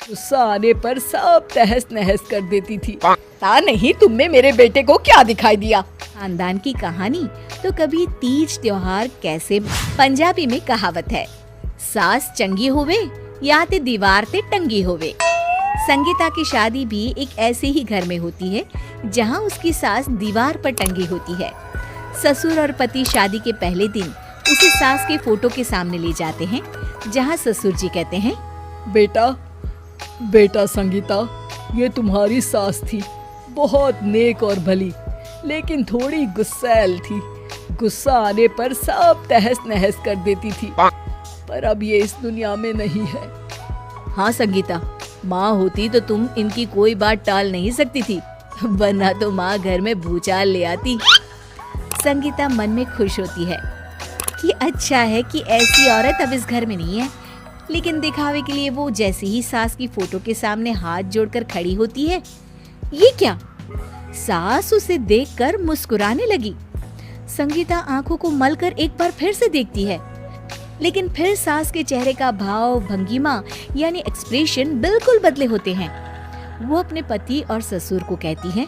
गुस्सा आने पर सब तहस नहस कर देती थी। पता नहीं तुमने मेरे बेटे को क्या दिखाई दिया। खानदान की कहानी तो कभी तीज त्योहार कैसे। पंजाबी में कहावत है, सास चंगी होवे या ते दीवार ते टंगी होवे। संगीता की शादी भी एक ऐसे ही घर में होती है जहां उसकी सास दीवार पर टंगी होती है। ससुर और पति शादी के पहले दिन उसे सास के फोटो के सामने ले जाते हैं, जहां ससुर जी कहते हैं, बेटा संगीता, ये तुम्हारी सास थी, बहुत नेक और भली, लेकिन थोड़ी गुस्सैल थी। गुस्सा आने पर सब तहस नहस कर देती थी, पर अब ये इस दुनिया में नहीं है। हाँ संगीता, माँ होती तो तुम इनकी कोई बात टाल नहीं सकती थी, वरना तो माँ घर में भूचाल ले आती। संगीता मन में खुश होती है कि अच्छा है कि ऐसी औरत अब इस घर में नहीं है, लेकिन दिखावे के लिए वो जैसे ही सास की फोटो के सामने हाथ जोड़कर खड़ी होती है, ये क्या? सास उसे देखकर मुस्कुराने लगी। संगीता आंखों को मलकर एक बार फिर से देखती है, लेकिन फिर सास के चेहरे का भाव, भंगिमा यानी एक्सप्रेशन बिल्कुल बदले होते हैं। वो अपने पति और ससुर को कहती है,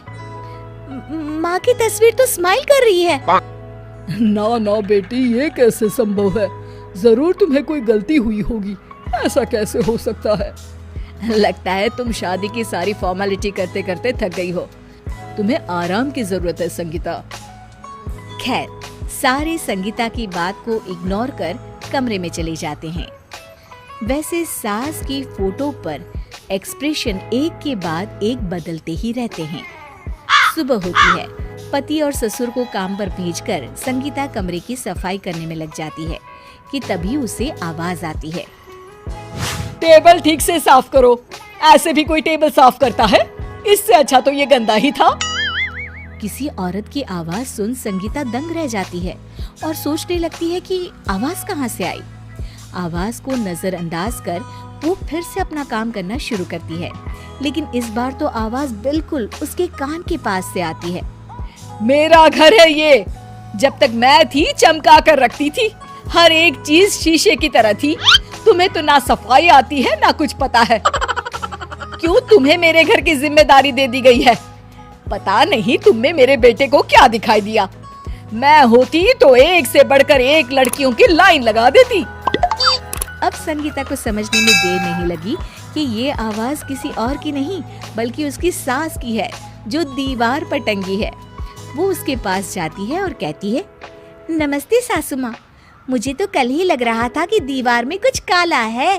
माँ की तस्वीर तो स्माइल कर रही है। ना बेटी, ये कैसे संभव है? जरूर तुम्हें कोई गलती हुई होगी, ऐसा कैसे हो सकता है? लगता है तुम शादी की सारी फॉर्मेलिटी करते करते थक गई हो, तुम्हें आराम की जरूरत है संगीता। खैर, सारे संगीता की बात को इग्नोर कर कमरे में चले जाते हैं। वैसे सास की फोटो पर एक्सप्रेशन एक के बाद एक बदलते ही रहते हैं। सुबह होती है, पति और ससुर को काम पर भेजकर संगीता कमरे की सफाई करने में लग जाती है कि तभी उसे आवाज आती है, टेबल ठीक से साफ करो। ऐसे भी कोई टेबल साफ करता है? इससे अच्छा तो ये गंदा ही था। किसी औरत की आवाज सुन संगीता दंग रह जाती है और सोचने लगती है कि आवाज कहाँ से आई। आवाज को नजरअंदाज कर वो फिर से अपना काम करना शुरू करती है, लेकिन इस बार तो आवाज बिल्कुल उसके कान के पास से आती है। मेरा घर है ये। जब तक मैं थी चमका कर रखती थी, हर एक चीज शीशे की तरह थी। तुम्हें तो ना सफाई आती है ना कुछ पता है। क्यों तुम्हें मेरे घर की जिम्मेदारी दे दी गई है? पता नहीं तुमने मेरे बेटे को क्या दिखाई दिया। मैं होती तो एक से बढ़कर एक लड़कियों की लाइन लगा देती। अब संगीता को समझने में देर नहीं लगी कि ये आवाज किसी और की नहीं बल्कि उसकी सास की है, जो दीवार पर टंगी है। वो उसके पास जाती है और कहती है, नमस्ते सासू माँ, मुझे तो कल ही लग रहा था कि दीवार में कुछ काला है।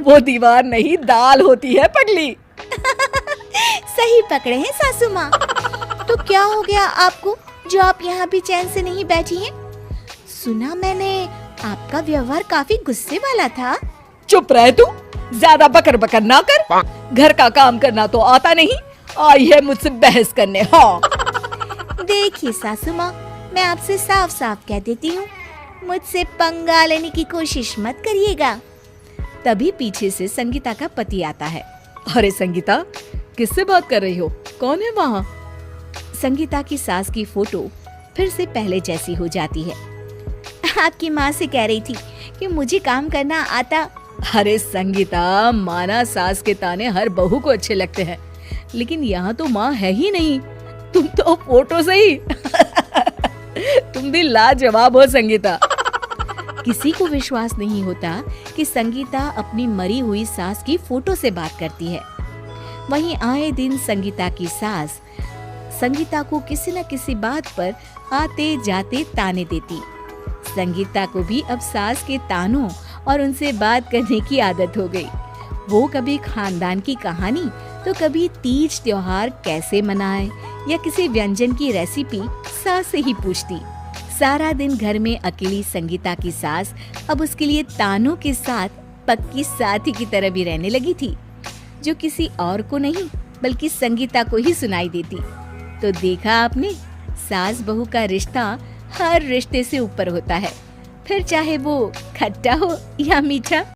वो दीवार नहीं, दाल होती है पगली। सही पकड़े हैं सासू माँ। तो क्या हो गया आपको जो आप यहाँ भी चैन से नहीं बैठी हैं? सुना मैंने आपका व्यवहार काफी गुस्से वाला था। चुप रह तू, ज्यादा बकर बकर ना कर। घर का काम करना तो आता नहीं, आई है मुझसे बहस करने। हाँ देखिए सासू माँ, मैं आपसे साफ साफ कह देती हूँ, मुझसे पंगा लेने की कोशिश मत करिएगा। तभी पीछे से संगीता का पति आता है। अरे संगीता, किससे बात कर रही हो? कौन है वहाँ? संगीता की सास की फोटो फिर से पहले जैसी हो जाती है। आपकी माँ से कह रही थी कि मुझे काम करना आता। अरे संगीता, माना सास के ताने हर बहू को अच्छे लगते हैं, लेकिन यहाँ तो माँ है ही नहीं, तुम तो फोटो से ही। तुम भी लाजवाब हो संगीता। किसी को विश्वास नहीं होता कि संगीता अपनी मरी हुई सास की फोटो से बात करती है। वहीं आए दिन संगीता की सास संगीता को किसी न किसी बात पर आते जाते ताने देती। संगीता को भी अब सास के तानों और उनसे बात करने की आदत हो गई। वो कभी खानदान की कहानी तो कभी तीज त्योहार कैसे मनाए या किसी व्यंजन की रेसिपी सास से ही पूछती। सारा दिन घर में अकेली संगीता की सास अब उसके लिए तानों के साथ पक्की साथी की तरह भी रहने लगी थी, जो किसी और को नहीं बल्कि संगीता को ही सुनाई देती। तो देखा आपने, सास बहू का रिश्ता हर रिश्ते से ऊपर होता है, फिर चाहे वो खट्टा हो या मीठा।